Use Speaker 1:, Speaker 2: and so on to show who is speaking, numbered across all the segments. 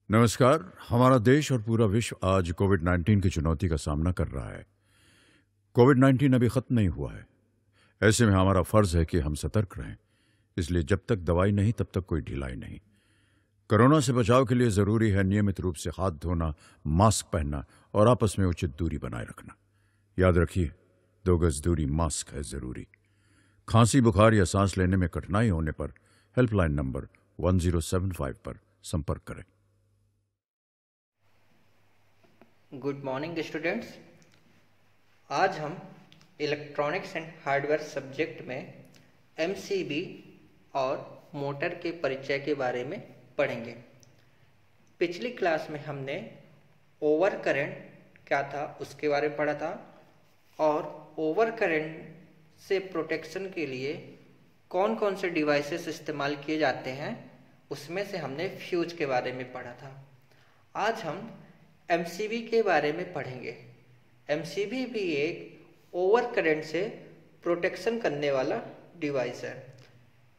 Speaker 1: नमस्कार। हमारा देश और पूरा विश्व आज कोविड-19 की चुनौती का सामना कर रहा है। कोविड-19 अभी खत्म नहीं हुआ है। ऐसे में हमारा फर्ज है कि हम सतर्क रहें। इसलिए जब तक दवाई नहीं तब तक कोई ढिलाई नहीं। कोरोना से बचाव के लिए जरूरी है नियमित रूप से हाथ धोना, मास्क पहनना और आपस में उचित दूरी बनाए रखना। याद रखिए, 2 गज दूरी मास्क है जरूरी। खांसी, बुखार या सांस लेने में कठिनाई होने पर हेल्पलाइन नंबर 1075 पर संपर्क करें।
Speaker 2: Good morning students. आज हम इलेक्ट्रॉनिक्स एंड हार्डवेयर सब्जेक्ट में एमसीबी और मोटर के परिचय के बारे में पढ़ेंगे। पिछली क्लास में हमने ओवर करंट क्या था उसके बारे में पढ़ा था और ओवर करंट से प्रोटेक्शन के लिए कौन कौन से डिवाइसेस इस्तेमाल किए जाते हैं उसमें से हमने फ्यूज के बारे में पढ़ा था। आज हम एमसीबी के बारे में पढ़ेंगे। एमसीबी भी एक ओवर करंट से प्रोटेक्शन करने वाला डिवाइस है।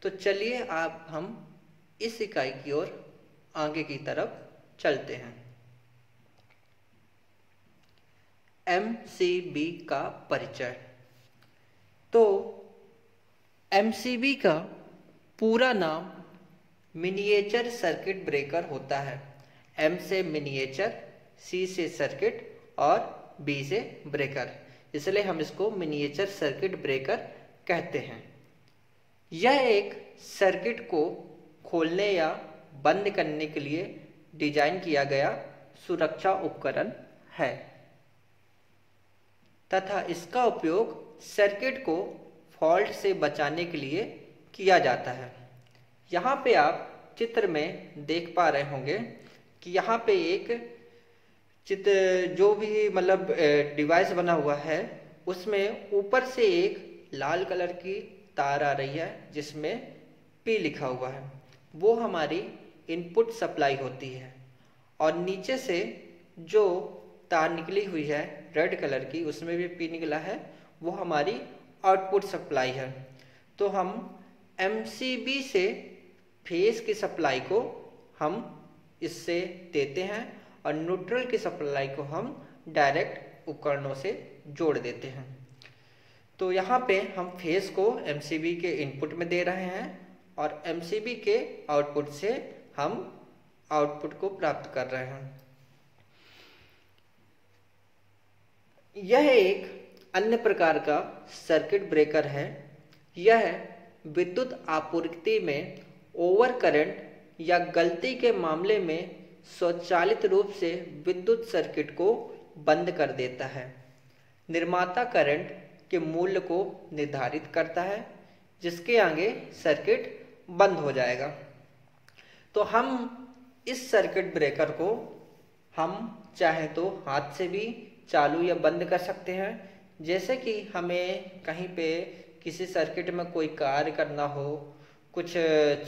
Speaker 2: तो चलिए अब हम इस इकाई की ओर आगे की तरफ चलते हैं। एमसीबी का परिचय। तो एमसीबी का पूरा नाम मिनिएचर सर्किट ब्रेकर होता है। एम से मिनिएचर, सी से सर्किट और बी से ब्रेकर, इसलिए हम इसको मिनिएचर सर्किट ब्रेकर कहते हैं। यह एक सर्किट को खोलने या बंद करने के लिए डिजाइन किया गया सुरक्षा उपकरण है तथा इसका उपयोग सर्किट को फॉल्ट से बचाने के लिए किया जाता है। यहाँ पे आप चित्र में देख पा रहे होंगे कि यहाँ पे एक चित्र जो भी मतलब डिवाइस बना हुआ है उसमें ऊपर से एक लाल कलर की तार आ रही है जिसमें पी लिखा हुआ है, वो हमारी इनपुट सप्लाई होती है। और नीचे से जो तार निकली हुई है रेड कलर की, उसमें भी पी निकला है, वो हमारी आउटपुट सप्लाई है। तो हम एमसीबी से फेस की सप्लाई को हम इससे देते हैं और न्यूट्रल की सप्लाई को हम डायरेक्ट उपकरणों से जोड़ देते हैं। तो यहाँ पे हम फेस को एमसीबी के इनपुट में दे रहे हैं और एमसीबी के आउटपुट से हम आउटपुट को प्राप्त कर रहे हैं। यह एक अन्य प्रकार का सर्किट ब्रेकर है। यह विद्युत आपूर्ति में ओवर करंट या गलती के मामले में स्वचालित रूप से विद्युत सर्किट को बंद कर देता है। निर्माता करंट के मूल्य को निर्धारित करता है जिसके आगे सर्किट बंद हो जाएगा। तो हम इस सर्किट ब्रेकर को हम चाहे तो हाथ से भी चालू या बंद कर सकते हैं। जैसे कि हमें कहीं पे किसी सर्किट में कोई कार्य करना हो, कुछ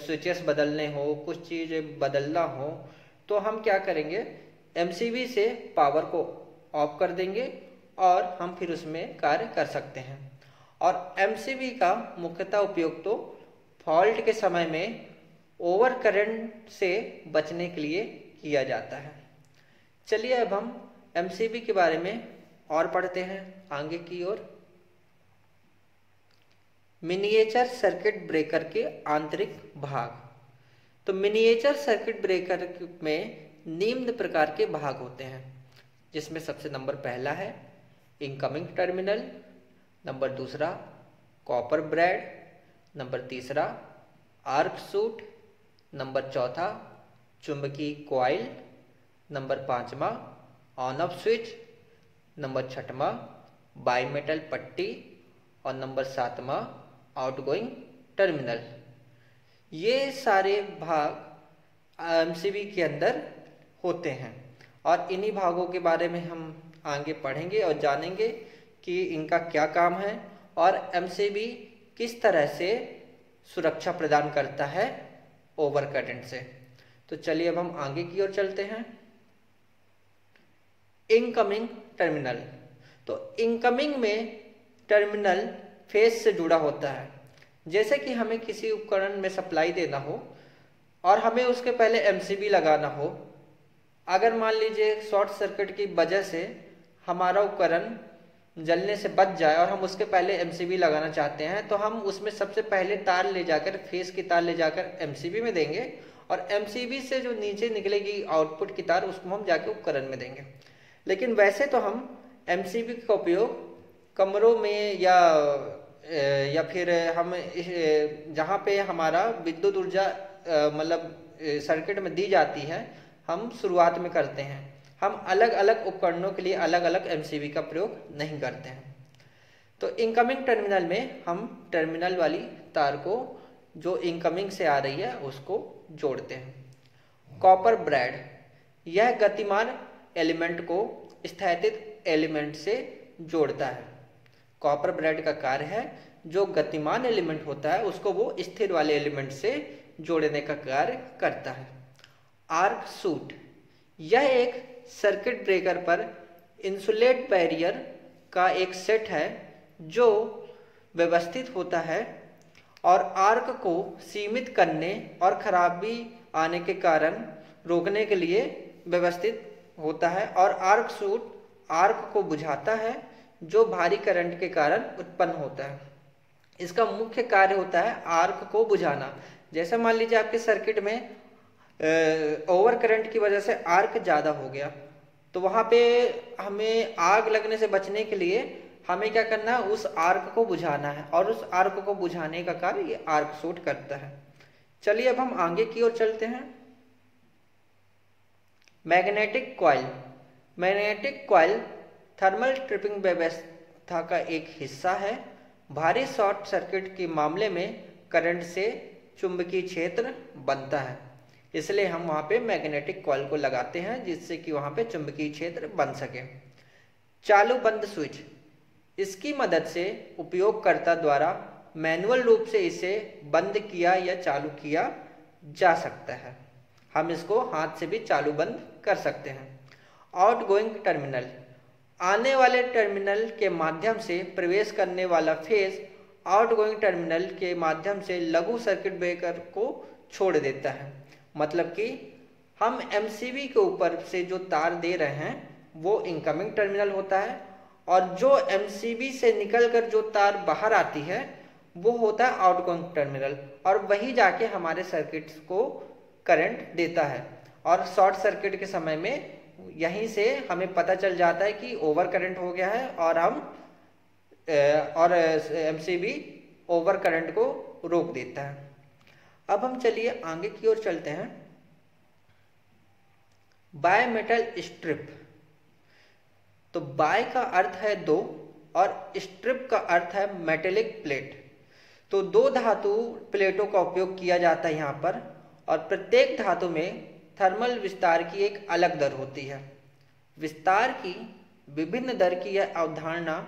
Speaker 2: स्विचेस बदलने हो, कुछ चीज़ बदलना हो, तो हम क्या करेंगे, एमसीबी से पावर को ऑफ कर देंगे और हम फिर उसमें कार्य कर सकते हैं। और एमसीबी का मुख्यतः उपयोग तो फॉल्ट के समय में ओवर करंट से बचने के लिए किया जाता है। चलिए अब हम एमसीबी के बारे में और पढ़ते हैं आगे की ओर। मिनिएचर सर्किट ब्रेकर के आंतरिक भाग। तो मिनिएचर सर्किट ब्रेकर में निम्न प्रकार के भाग होते हैं, जिसमें सबसे नंबर पहला है इनकमिंग टर्मिनल, नंबर दूसरा कॉपर ब्रैड, नंबर तीसरा आर्क सूट, नंबर चौथा चुंबकीय कॉइल, नंबर पांचवा ऑन ऑफ स्विच, नंबर छठवां बाईमेटल पट्टी और नंबर सातवां आउटगोइंग टर्मिनल। ये सारे भाग एमसीबी के अंदर होते हैं और इन्हीं भागों के बारे में हम आगे पढ़ेंगे और जानेंगे कि इनका क्या काम है और एमसीबी किस तरह से सुरक्षा प्रदान करता है ओवर करंट से। तो चलिए अब हम आगे की ओर चलते हैं। Incoming terminal. तो इनकमिंग में टर्मिनल फेस से जुड़ा होता है। जैसे कि हमें किसी उपकरण में सप्लाई देना हो और हमें उसके पहले एमसीबी लगाना हो, अगर मान लीजिए शॉर्ट सर्किट की वजह से हमारा उपकरण जलने से बच जाए और हम उसके पहले एमसीबी लगाना चाहते हैं, तो हम उसमें सबसे पहले तार ले जाकर, फेस की तार ले जाकर एमसीबी में देंगे और एमसीबी से जो नीचे निकलेगी आउटपुट की तार, उसको हम जाके उपकरण में देंगे। लेकिन वैसे तो हम एमसीबी का उपयोग कमरों में या फिर हम जहाँ पे हमारा विद्युत ऊर्जा मतलब सर्किट में दी जाती है, हम शुरुआत में करते हैं। हम अलग अलग उपकरणों के लिए अलग अलग एमसीबी का प्रयोग नहीं करते हैं। तो इनकमिंग टर्मिनल में हम टर्मिनल वाली तार को जो इनकमिंग से आ रही है उसको जोड़ते हैं। कॉपर ब्रैड, यह गतिमान एलिमेंट को स्थैतिक एलिमेंट से जोड़ता है। कॉपर ब्रैड का कार्य है जो गतिमान एलिमेंट होता है उसको वो स्थिर वाले एलिमेंट से जोड़ने का कार्य करता है। आर्क सूट, यह एक सर्किट ब्रेकर पर इंसुलेट बैरियर का एक सेट है जो व्यवस्थित होता है और आर्क को सीमित करने और खराबी आने के कारण रोकने के लिए व्यवस्थित होता है। और आर्क सूट आर्क को बुझाता है जो भारी करंट के कारण उत्पन्न होता है। इसका मुख्य कार्य होता है आर्क को बुझाना। जैसे मान लीजिए आपके सर्किट में ओवर करंट की वजह से आर्क ज़्यादा हो गया, तो वहाँ पे हमें आग लगने से बचने के लिए हमें क्या करना है, उस आर्क को बुझाना है और उस आर्क को बुझाने का कार्य ये आर्क सूट करता है। चलिए अब हम आगे की ओर चलते हैं। Magnetic coil, magnetic coil thermal tripping व्यवस्था का एक हिस्सा है। भारी शॉर्ट सर्किट के मामले में करंट से चुंबकीय क्षेत्र बनता है, इसलिए हम वहाँ पे मैग्नेटिक कॉइल को लगाते हैं जिससे कि वहाँ पे चुंबकीय क्षेत्र बन सके। चालू बंद स्विच, इसकी मदद से उपयोगकर्ता द्वारा मैनुअल रूप से इसे बंद किया या चालू किया जा सकता है। हम इसको हाथ से भी चालू बंद कर सकते हैं। आउटगोइंग टर्मिनल, आने वाले टर्मिनल के माध्यम से प्रवेश करने वाला फेज आउटगोइंग टर्मिनल के माध्यम से लघु सर्किट ब्रेकर को छोड़ देता है। मतलब कि हम एमसीबी के ऊपर से जो तार दे रहे हैं वो इनकमिंग टर्मिनल होता है और जो एमसीबी से निकलकर जो तार बाहर आती है वो होता है आउटगोइंग टर्मिनल, और वही जाके हमारे सर्किट को करंट देता है। और शॉर्ट सर्किट के समय में यहीं से हमें पता चल जाता है कि ओवर करंट हो गया है और एमसीबी ओवर करंट को रोक देता है। अब हम चलिए आगे की ओर चलते हैं। बाय मेटल स्ट्रिप, तो बाय का अर्थ है दो और स्ट्रिप का अर्थ है मेटेलिक प्लेट। तो दो धातु प्लेटों का उपयोग किया जाता है यहाँ पर, और प्रत्येक धातु में थर्मल विस्तार की एक अलग दर होती है। विस्तार की विभिन्न दर की यह अवधारणा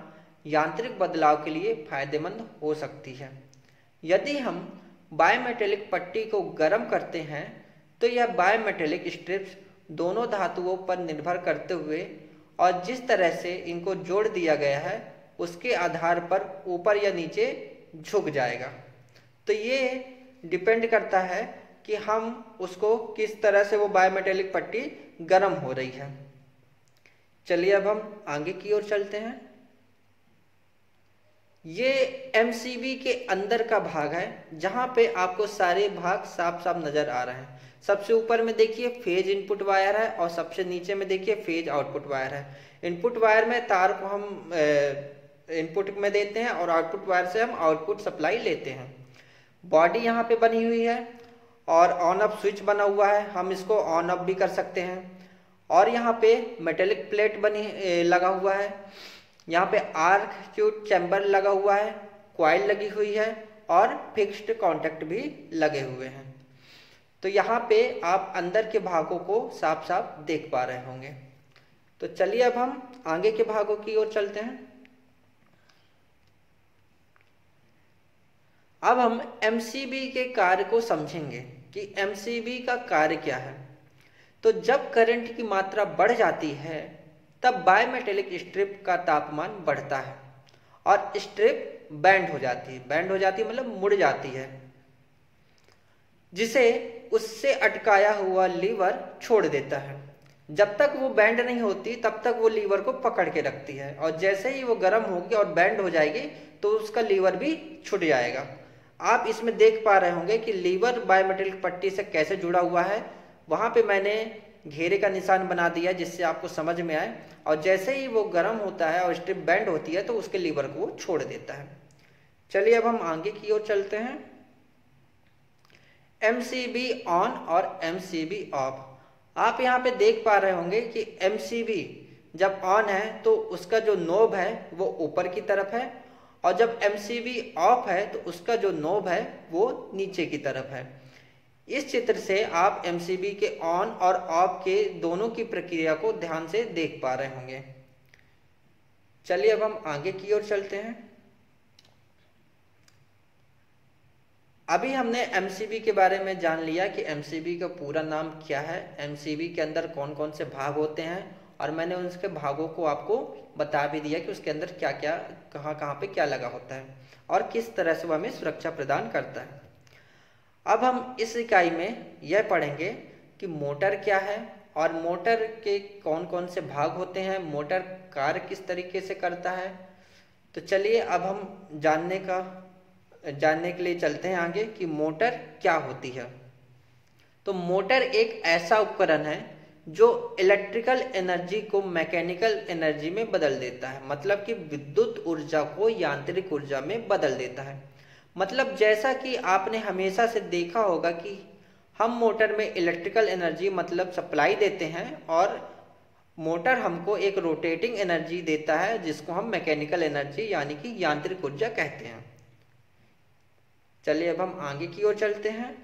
Speaker 2: यांत्रिक बदलाव के लिए फायदेमंद हो सकती है। यदि हम बायमेटेलिक पट्टी को गर्म करते हैं तो यह बायमेटेलिक स्ट्रिप्स दोनों धातुओं पर निर्भर करते हुए और जिस तरह से इनको जोड़ दिया गया है उसके आधार पर ऊपर या नीचे झुक जाएगा। तो ये डिपेंड करता है कि हम उसको किस तरह से वो बायोमेटेलिक पट्टी गर्म हो रही है। चलिए अब हम आगे की ओर चलते हैं। ये एमसीबी के अंदर का भाग है जहां पे आपको सारे भाग साफ साफ नजर आ रहे हैं। सबसे ऊपर में देखिए फेज इनपुट वायर है और सबसे नीचे में देखिए फेज आउटपुट वायर है। इनपुट वायर में तार को हम इनपुट में देते हैं और आउटपुट वायर से हम आउटपुट सप्लाई लेते हैं। बॉडी यहाँ पे बनी हुई है और ऑन ऑफ स्विच बना हुआ है, हम इसको ऑन ऑफ भी कर सकते हैं। और यहाँ पे मेटेलिक प्लेट लगा हुआ है, यहाँ पे आर्क ट्यूब चैम्बर लगा हुआ है, कॉइल लगी हुई है और फिक्स्ड कॉन्टैक्ट भी लगे हुए हैं। तो यहाँ पे आप अंदर के भागों को साफ साफ देख पा रहे होंगे। तो चलिए अब हम आगे के भागों की ओर चलते हैं। अब हम एमसीबी के कार्य को समझेंगे कि एमसीबी का कार्य क्या है। तो जब करंट की मात्रा बढ़ जाती है तब बायमेटेलिक स्ट्रिप का तापमान बढ़ता है और स्ट्रिप बैंड हो जाती है। बैंड हो जाती है मतलब मुड़ जाती है, जिसे उससे अटकाया हुआ लीवर छोड़ देता है। जब तक वो बैंड नहीं होती तब तक वो लीवर को पकड़ के रखती है, और जैसे ही वो गर्म होगी और बैंड हो जाएगी तो उसका लीवर भी छूट जाएगा। आप इसमें देख पा रहे होंगे कि लीवर बायोमेट्रिक पट्टी से कैसे जुड़ा हुआ है। वहाँ पे मैंने घेरे का निशान बना दिया जिससे आपको समझ में आए, और जैसे ही वो गर्म होता है और स्ट्रिप बैंड होती है तो उसके लीवर को वो छोड़ देता है। चलिए अब हम आगे की ओर चलते हैं। एमसीबी ऑन और एमसीबी ऑफ। आप यहाँ पे देख पा रहे होंगे कि एमसीबी जब ऑन है तो उसका जो नोब है वो ऊपर की तरफ है, और जब एमसीबी ऑफ है तो उसका जो नोब है वो नीचे की तरफ है। इस चित्र से आप एमसीबी के ऑन और ऑफ के दोनों की प्रक्रिया को ध्यान से देख पा रहे होंगे। चलिए अब हम आगे की ओर चलते हैं। अभी हमने एमसीबी के बारे में जान लिया कि एमसीबी का पूरा नाम क्या है, एमसीबी के अंदर कौन कौन से भाग होते हैं, और मैंने उसके भागों को आपको बता भी दिया कि उसके अंदर क्या क्या कहाँ कहाँ पे क्या लगा होता है और किस तरह से वह हमें सुरक्षा प्रदान करता है। अब हम इस इकाई में यह पढ़ेंगे कि मोटर क्या है और मोटर के कौन कौन से भाग होते हैं, मोटर कार्य किस तरीके से करता है। तो चलिए अब हम जानने के लिए चलते हैं आगे कि मोटर क्या होती है। तो मोटर एक ऐसा उपकरण है जो इलेक्ट्रिकल एनर्जी को मैकेनिकल एनर्जी में बदल देता है, मतलब कि विद्युत ऊर्जा को यांत्रिक ऊर्जा में बदल देता है। मतलब जैसा कि आपने हमेशा से देखा होगा कि हम मोटर में इलेक्ट्रिकल एनर्जी मतलब सप्लाई देते हैं और मोटर हमको एक रोटेटिंग एनर्जी देता है जिसको हम मैकेनिकल एनर्जी यानी कि यांत्रिक ऊर्जा कहते हैं। चलिए अब हम आगे की ओर चलते हैं।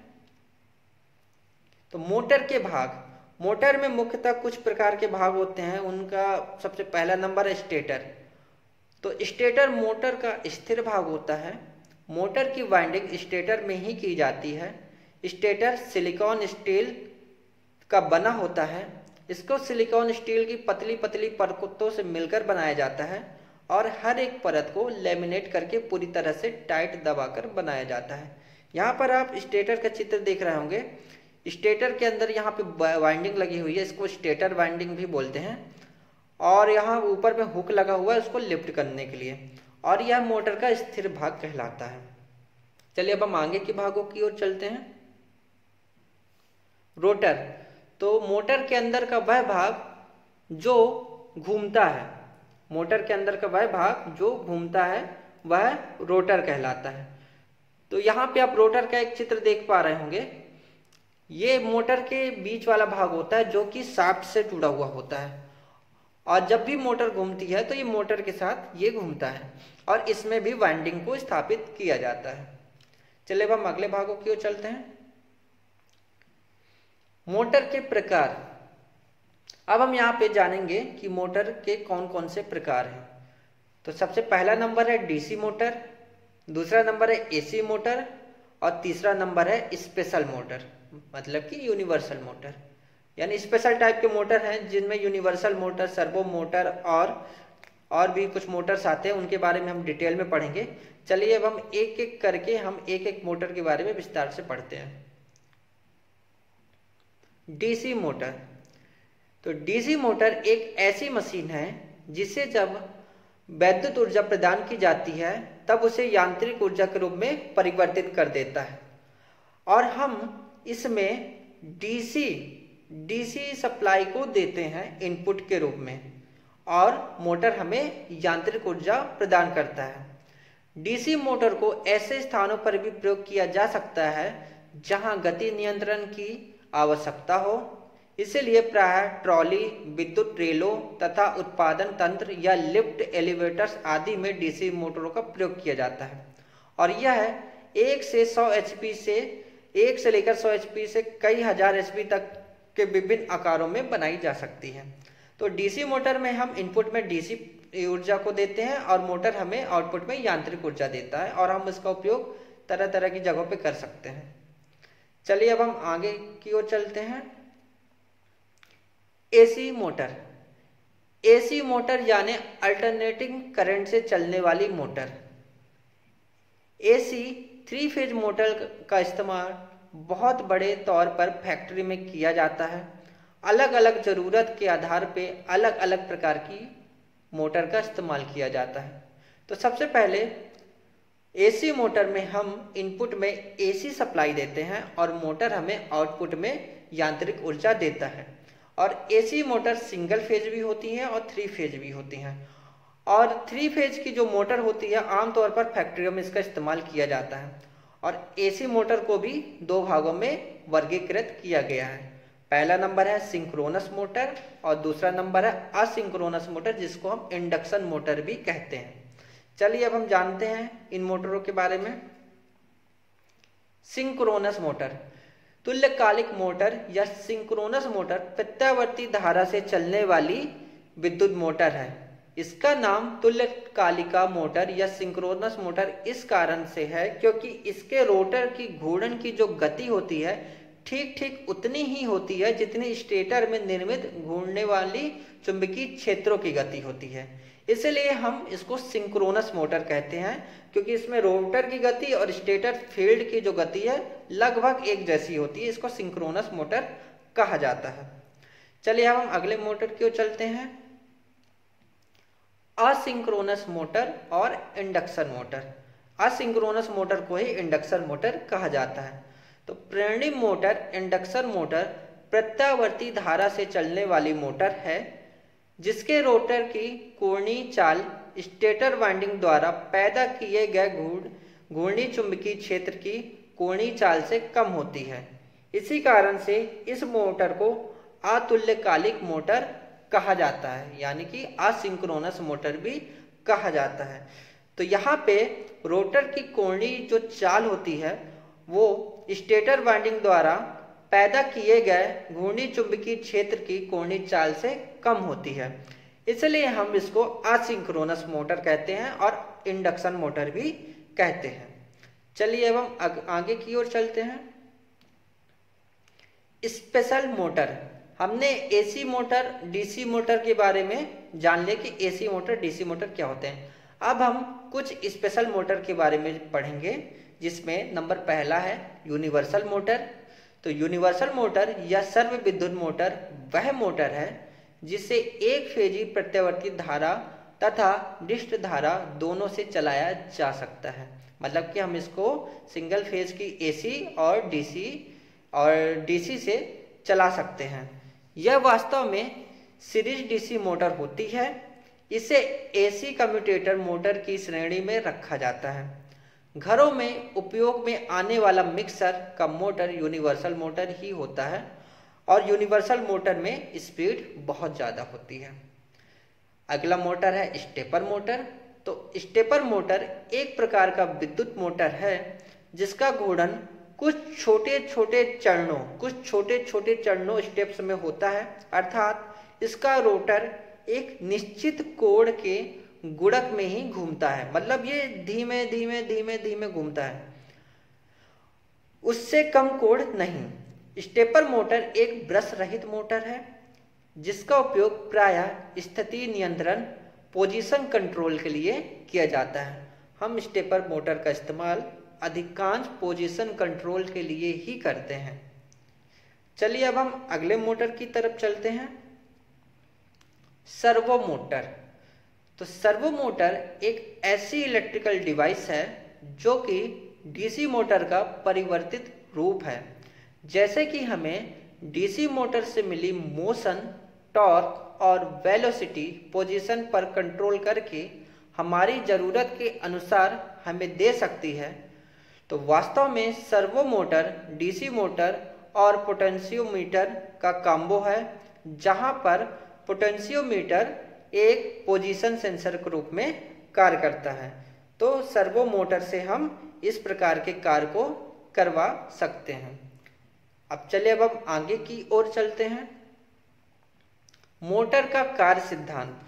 Speaker 2: तो मोटर के भाग, मोटर में मुख्यतः कुछ प्रकार के भाग होते हैं। उनका सबसे पहला नंबर है स्टेटर। तो स्टेटर मोटर का स्थिर भाग होता है। मोटर की वाइंडिंग स्टेटर में ही की जाती है। स्टेटर सिलिकॉन स्टील का बना होता है। इसको सिलिकॉन स्टील की पतली पतली परतों से मिलकर बनाया जाता है और हर एक परत को लेमिनेट करके पूरी तरह से टाइट दबाकर बनाया जाता है। यहाँ पर आप स्टेटर का चित्र देख रहे होंगे। स्टेटर के अंदर यहाँ पे वाइंडिंग लगी हुई है, इसको स्टेटर वाइंडिंग भी बोलते हैं, और यहाँ ऊपर में हुक लगा हुआ है उसको लिफ्ट करने के लिए, और यह मोटर का स्थिर भाग कहलाता है। चलिए अब हम आगे के भागों की ओर चलते हैं। रोटर, तो मोटर के अंदर का वह भाग जो घूमता है, मोटर के अंदर का वह भाग जो घूमता है वह रोटर कहलाता है। तो यहाँ पे आप रोटर का एक चित्र देख पा रहे होंगे। ये मोटर के बीच वाला भाग होता है जो कि शाफ्ट से जुड़ा हुआ होता है, और जब भी मोटर घूमती है तो ये मोटर के साथ ये घूमता है और इसमें भी वाइंडिंग को स्थापित किया जाता है। चलिए अब हम अगले भागों की ओर चलते हैं। मोटर के प्रकार। अब हम यहाँ पे जानेंगे कि मोटर के कौन कौन से प्रकार हैं। तो सबसे पहला नंबर है डीसी मोटर, दूसरा नंबर है एसी मोटर, और तीसरा नंबर है स्पेशल मोटर मतलब कि यूनिवर्सल मोटर। यानी स्पेशल टाइप के मोटर हैं जिनमें यूनिवर्सल मोटर, सर्वो मोटर और भी कुछ मोटर्स आते हैं, उनके बारे में हम डिटेल में पढ़ेंगे। चलिए अब हम एक एक करके हम एक एक मोटर के बारे में विस्तार से पढ़ते हैं। DC motor. तो डीसी मोटर एक ऐसी मशीन है जिसे जब वैद्युत ऊर्जा प्रदान की जाती है तब उसे यांत्रिक ऊर्जा के रूप में परिवर्तित कर देता है, और हम इसमें डीसी सप्लाई को देते हैं इनपुट के रूप में, और मोटर हमें यांत्रिक ऊर्जा प्रदान करता है। डीसी मोटर को ऐसे स्थानों पर भी प्रयोग किया जा सकता है जहां गति नियंत्रण की आवश्यकता हो। इसलिए प्रायः ट्रॉली, विद्युत रेलों तथा उत्पादन तंत्र या लिफ्ट एलिवेटर्स आदि में डीसी मोटरों का प्रयोग किया जाता है, और यह 1 से 100 एचपी से 1 से लेकर 100 एचपी से कई हजार एचपी तक के विभिन्न आकारों में बनाई जा सकती है। तो डीसी मोटर में हम इनपुट में डीसी ऊर्जा को देते हैं और मोटर हमें आउटपुट में यांत्रिक ऊर्जा देता है, और हम इसका उपयोग तरह तरह की जगहों पे कर सकते हैं। चलिए अब हम आगे की ओर चलते हैं। AC motor. एसी मोटर यानी अल्टरनेटिंग करंट से चलने वाली मोटर। एसी 3 फेज मोटर का इस्तेमाल बहुत बड़े तौर पर फैक्ट्री में किया जाता है। अलग अलग ज़रूरत के आधार पे अलग अलग प्रकार की मोटर का इस्तेमाल किया जाता है। तो सबसे पहले एसी मोटर में हम इनपुट में एसी सप्लाई देते हैं और मोटर हमें आउटपुट में यांत्रिक ऊर्जा देता है। और एसी मोटर सिंगल फेज भी होती हैं और 3 फेज भी होती हैं। और 3 फेज की जो मोटर होती है आमतौर पर फैक्ट्रियों में इसका इस्तेमाल किया जाता है। और एसी मोटर को भी 2 भागों में वर्गीकृत किया गया है। पहला नंबर है सिंक्रोनस मोटर और दूसरा नंबर है असिंक्रोनस मोटर, जिसको हम इंडक्शन मोटर भी कहते हैं। चलिए अब हम जानते हैं इन मोटरों के बारे में। सिंक्रोनस मोटर तुल्यकालिक मोटर या सिंक्रोनस मोटर प्रत्यावर्ती धारा से चलने वाली विद्युत मोटर है। इसका नाम तुल्यकालिका मोटर या सिंक्रोनस मोटर इस कारण से है क्योंकि इसके रोटर की घूर्णन की जो गति होती है ठीक ठीक उतनी ही होती है जितनी स्टेटर में निर्मित घूमने वाली चुंबकीय क्षेत्रों की गति होती है। इसलिए हम इसको सिंक्रोनस मोटर कहते हैं क्योंकि इसमें रोटर की गति और स्टेटर फील्ड की जो गति है लगभग एक जैसी होती है। इसको सिंक्रोनस मोटर कहा जाता है। चलिए अब हम अगले मोटर की ओर चलते हैं, असिंक्रोनस मोटर और इंडक्शन मोटर। असिंक्रोनस मोटर को ही इंडक्शन मोटर कहा जाता है। तो प्रेरणा मोटर इंडक्शन मोटर प्रत्यावर्ती धारा से चलने वाली मोटर है जिसके रोटर की कोणीय चाल स्टेटर वाइंडिंग द्वारा पैदा किए गए घूर्णी चुंबकीय क्षेत्र की कोणीय चाल से कम होती है। इसी कारण से इस मोटर को अतुल्यकालिक मोटर कहा जाता है, यानी कि असिंक्रोनस मोटर भी कहा जाता है। तो यहाँ पे रोटर की कोणीय जो चाल होती है वो स्टेटर वाइंडिंग द्वारा पैदा किए गए घूर्णी चुंबकीय क्षेत्र की कोणीय चाल से कम होती है। इसलिए हम इसको असिंक्रोनस मोटर कहते हैं और इंडक्शन मोटर भी कहते हैं। चलिए अब हम आगे की ओर चलते हैं। स्पेशल मोटर, हमने एसी मोटर डीसी मोटर के बारे में जान लिया कि एसी मोटर डीसी मोटर क्या होते हैं। अब हम कुछ स्पेशल मोटर के बारे में पढ़ेंगे जिसमें नंबर पहला है यूनिवर्सल मोटर। तो यूनिवर्सल मोटर या सर्व विद्युत मोटर वह मोटर है जिसे एक फेजी प्रत्यावर्ती धारा तथा डिस्ट धारा दोनों से चलाया जा सकता है। मतलब कि हम इसको सिंगल फेज की एसी और डीसी से चला सकते हैं। यह वास्तव में सीरीज डीसी मोटर होती है। इसे एसी कम्यूटेटर मोटर की श्रेणी में रखा जाता है। घरों में उपयोग में आने वाला मिक्सर का मोटर यूनिवर्सल मोटर ही होता है और यूनिवर्सल मोटर में स्पीड बहुत ज़्यादा होती है। अगला मोटर है स्टेपर मोटर। तो स्टेपर मोटर एक प्रकार का विद्युत मोटर है जिसका घूर्णन कुछ छोटे छोटे चरणों स्टेप्स में होता है, अर्थात इसका रोटर एक निश्चित कोण के गुणक में ही घूमता है। मतलब ये धीमे धीमे घूमता है, उससे कम कोण नहीं। स्टेपर मोटर एक ब्रश रहित मोटर है जिसका उपयोग प्रायः स्थिति नियंत्रण पोजीशन कंट्रोल के लिए किया जाता है। हम स्टेपर मोटर का इस्तेमाल अधिकांश पोजीशन कंट्रोल के लिए ही करते हैं। चलिए अब हम अगले मोटर की तरफ चलते हैं, सर्वो मोटर। तो सर्वो मोटर एक ऐसी इलेक्ट्रिकल डिवाइस है जो कि डीसी मोटर का परिवर्तित रूप है। जैसे कि हमें डीसी मोटर से मिली मोशन, टॉर्क और वेलोसिटी पोजीशन पर कंट्रोल करके हमारी ज़रूरत के अनुसार हमें दे सकती है, तो वास्तव में सर्वो मोटर डीसी मोटर और पोटेंशियोमीटर का कॉम्बो है, जहां पर पोटेंशियोमीटर एक पोजीशन सेंसर के रूप में कार्य करता है। तो सर्वो मोटर से हम इस प्रकार के कार्य को करवा सकते हैं। अब चलिए अब हम आगे की ओर चलते हैं। मोटर का कार्य सिद्धांत।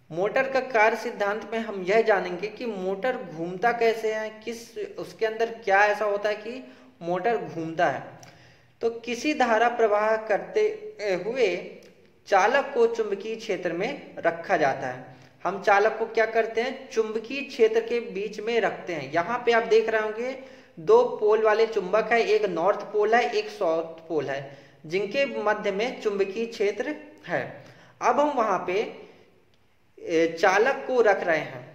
Speaker 2: मोटर का कार्य सिद्धांत में हम यह जानेंगे कि मोटर घूमता कैसे है, किस उसके अंदर क्या ऐसा होता है कि मोटर घूमता है। तो किसी धारा प्रवाह करते हुए चालक को चुंबकीय क्षेत्र में रखा जाता है। हम चालक को क्या करते हैं, चुंबकीय क्षेत्र के बीच में रखते हैं। यहाँ पे आप देख रहे होंगे 2 पोल वाले चुंबक है, एक नॉर्थ पोल है, एक साउथ पोल है। जिनके मध्य में चुंबकीय क्षेत्र है। अब हम वहां पे चालक को रख रहे हैं।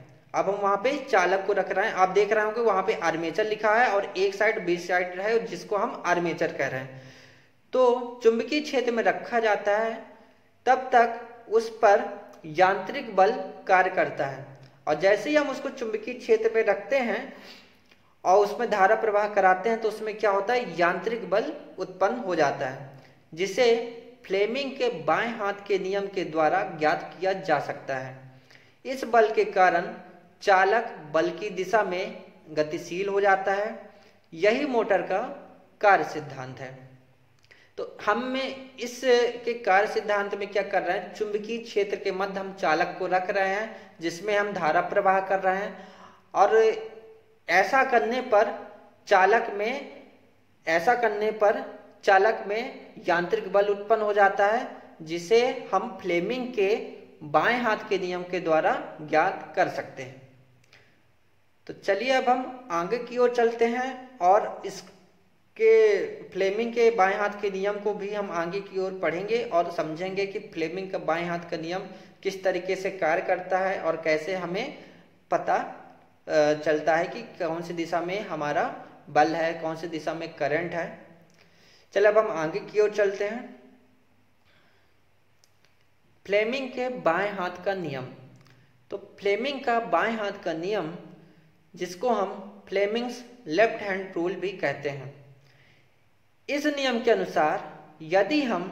Speaker 2: आप देख रहे होंगे वहां पे आर्मेचर लिखा है और एक साइड बी साइड है जिसको हम आर्मेचर कह रहे हैं। तो चुंबकीय क्षेत्र में रखा जाता है, तब तक उस पर यांत्रिक बल कार्य करता है, और जैसे ही हम उसको चुंबकीय क्षेत्र में रखते हैं और उसमें धारा प्रवाह कराते हैं तो उसमें क्या होता है, यांत्रिक बल उत्पन्न हो जाता है, जिसे फ्लेमिंग के बाएं हाथ के नियम के द्वारा ज्ञात किया जा सकता है। इस बल के कारण चालक बल की दिशा में गतिशील हो जाता है। यही मोटर का कार्य सिद्धांत है। तो हमें इस के कार्य सिद्धांत में क्या कर रहे हैं, चुंबकीय क्षेत्र के मध्य हम चालक को रख रहे हैं जिसमें हम धारा प्रवाह कर रहे हैं, और ऐसा करने पर चालक में यांत्रिक बल उत्पन्न हो जाता है, जिसे हम फ्लेमिंग के बाएं हाथ के नियम के द्वारा ज्ञात कर सकते हैं। तो चलिए अब हम आगे की ओर चलते हैं और इसके फ्लेमिंग के बाएं हाथ के नियम को भी हम आगे की ओर पढ़ेंगे और समझेंगे कि फ्लेमिंग का बाएं हाथ का नियम किस तरीके से कार्य करता है और कैसे हमें पता चलता है कि कौन सी दिशा में हमारा बल है, कौन सी दिशा में करंट है। चलो अब हम आगे की ओर चलते हैं। फ्लेमिंग के बाएं हाथ का नियम। तो फ्लेमिंग का बाएं हाथ का नियम, जिसको हम फ्लेमिंग्स लेफ्ट हैंड रूल भी कहते हैं, इस नियम के अनुसार यदि हम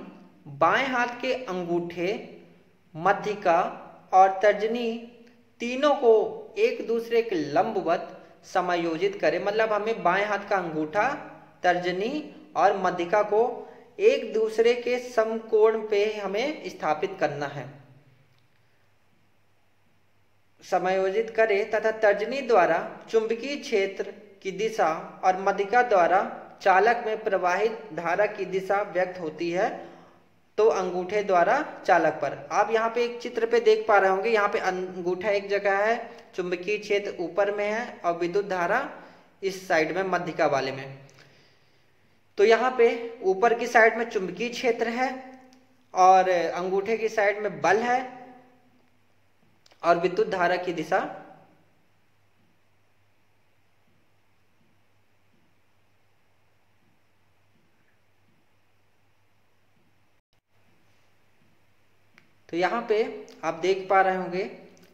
Speaker 2: बाएं हाथ के अंगूठे, मध्यिका और तर्जनी तीनों को एक दूसरे के लंबवत समायोजित करें, मतलब हमें बाएं हाथ का अंगूठा, तर्जनी और मध्यिका को एक दूसरे के समकोण पे हमें स्थापित करना है, समायोजित करें तथा तर्जनी द्वारा चुंबकीय क्षेत्र की दिशा और मध्यिका द्वारा चालक में प्रवाहित धारा की दिशा व्यक्त होती है, तो अंगूठे द्वारा चालक पर। आप यहाँ पे एक चित्र पे देख पा रहे होंगे, यहाँ पे अंगूठा एक जगह है, चुंबकीय क्षेत्र ऊपर में है और विद्युत धारा इस साइड में मध्यिका वाले में। तो यहाँ पे ऊपर की साइड में चुंबकीय क्षेत्र है और अंगूठे की साइड में बल है और विद्युत धारा की दिशा तो यहाँ पे आप देख पा रहे होंगे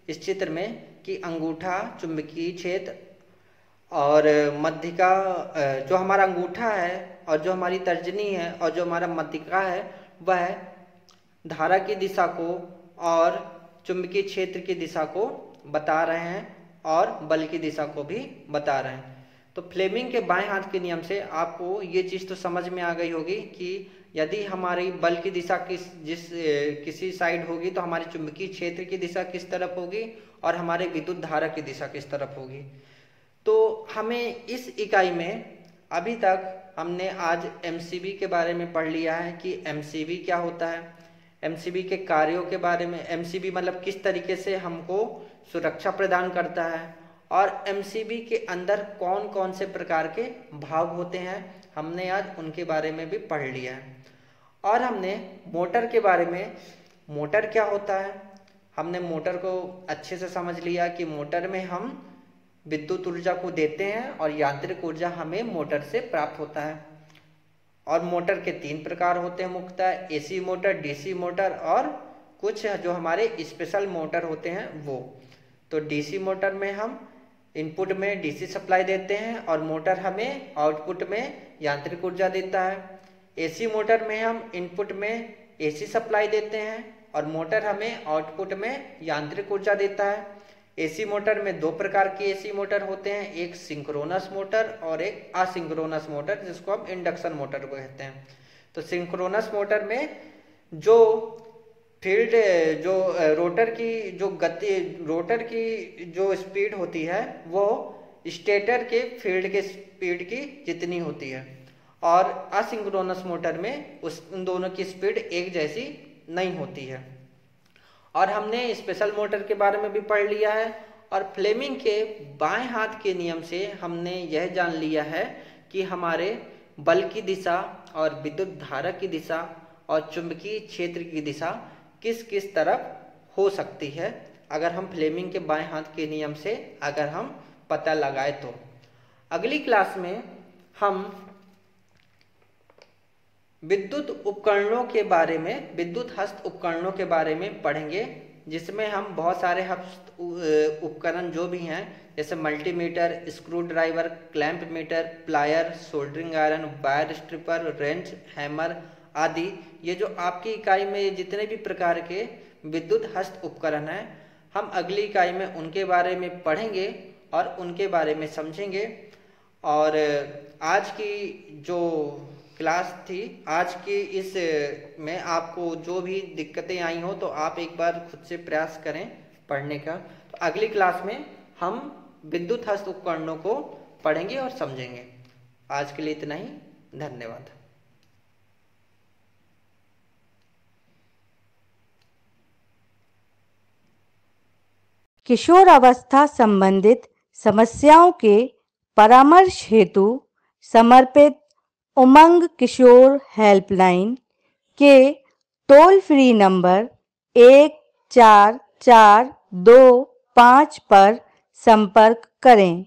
Speaker 2: इस चित्र में कि अंगूठा, चुंबकीय क्षेत्र और मध्यिका, जो हमारा अंगूठा है और जो हमारी तर्जनी है और जो हमारा मध्यिका है, वह धारा की दिशा को और चुंबकीय क्षेत्र की दिशा को बता रहे हैं और बल की दिशा को भी बता रहे हैं। तो फ्लेमिंग के बाएं हाथ के नियम से आपको ये चीज़ तो समझ में आ गई होगी कि यदि हमारी बल की दिशा किसी साइड होगी तो हमारे चुंबकीय क्षेत्र की दिशा किस तरफ होगी और हमारे विद्युत धारा की दिशा किस तरफ होगी। तो हमें इस इकाई में अभी तक हमने आज एमसीबी के बारे में पढ़ लिया है कि एमसीबी क्या होता है, एमसीबी के कार्यों के बारे में, एमसीबी मतलब किस तरीके से हमको सुरक्षा प्रदान करता है, और एमसीबी के अंदर कौन कौन से प्रकार के भाग होते हैं हमने आज उनके बारे में भी पढ़ लिया है। और हमने मोटर के बारे में, मोटर क्या होता है, हमने मोटर को अच्छे से समझ लिया कि मोटर में हम विद्युत ऊर्जा को देते हैं और यांत्रिक ऊर्जा हमें मोटर से प्राप्त होता है। और मोटर के 3 प्रकार होते हैं मुख्यतः, एसी मोटर, डीसी मोटर और कुछ जो हमारे स्पेशल मोटर होते हैं वो। तो डीसी मोटर में हम इनपुट में डीसी सप्लाई देते हैं और मोटर हमें आउटपुट में यांत्रिक ऊर्जा देता है। एसी मोटर में हम इनपुट में एसी सप्लाई देते हैं और मोटर हमें आउटपुट में यांत्रिक ऊर्जा देता है। एसी मोटर में 2 प्रकार की एसी मोटर होते हैं, एक सिंक्रोनस मोटर और एक असिंक्रोनस मोटर, जिसको हम इंडक्शन मोटर को कहते हैं। तो सिंक्रोनस मोटर में जो फील्ड, जो रोटर की जो स्पीड होती है वो स्टेटर के फील्ड के स्पीड की जितनी होती है, और असिंक्रोनस मोटर में उन दोनों की स्पीड एक जैसी नहीं होती है। और हमने स्पेशल मोटर के बारे में भी पढ़ लिया है। और फ्लेमिंग के बाएं हाथ के नियम से हमने यह जान लिया है कि हमारे बल की दिशा और विद्युत धारा की दिशा और चुंबकीय क्षेत्र की दिशा किस किस तरफ हो सकती है, अगर हम फ्लेमिंग के बाएं हाथ के नियम से अगर हम पता लगाए तो। अगली क्लास में हम विद्युत उपकरणों के बारे में, विद्युत हस्त उपकरणों के बारे में पढ़ेंगे, जिसमें हम बहुत सारे हस्त उपकरण जो भी हैं, जैसे multimeter, screw driver, clamp meter, plier, soldering iron, wire stripper, wrench, hammer आदि, ये जो आपकी इकाई में जितने भी प्रकार के विद्युत हस्त उपकरण हैं, हम अगली इकाई में उनके बारे में पढ़ेंगे और उनके बारे में समझेंगे। और आज की जो क्लास थी, आज की इस में आपको जो भी दिक्कतें आई हो तो आप एक बार खुद से प्रयास करें पढ़ने का। तो अगली क्लास में हम विद्युत हस्त उपकरणों को पढ़ेंगे और समझेंगे। आज के लिए इतना ही, धन्यवाद।
Speaker 3: किशोर अवस्था संबंधित समस्याओं के परामर्श हेतु समर्पित उमंग किशोर हेल्पलाइन के टोल फ्री नंबर 144225 पर संपर्क करें।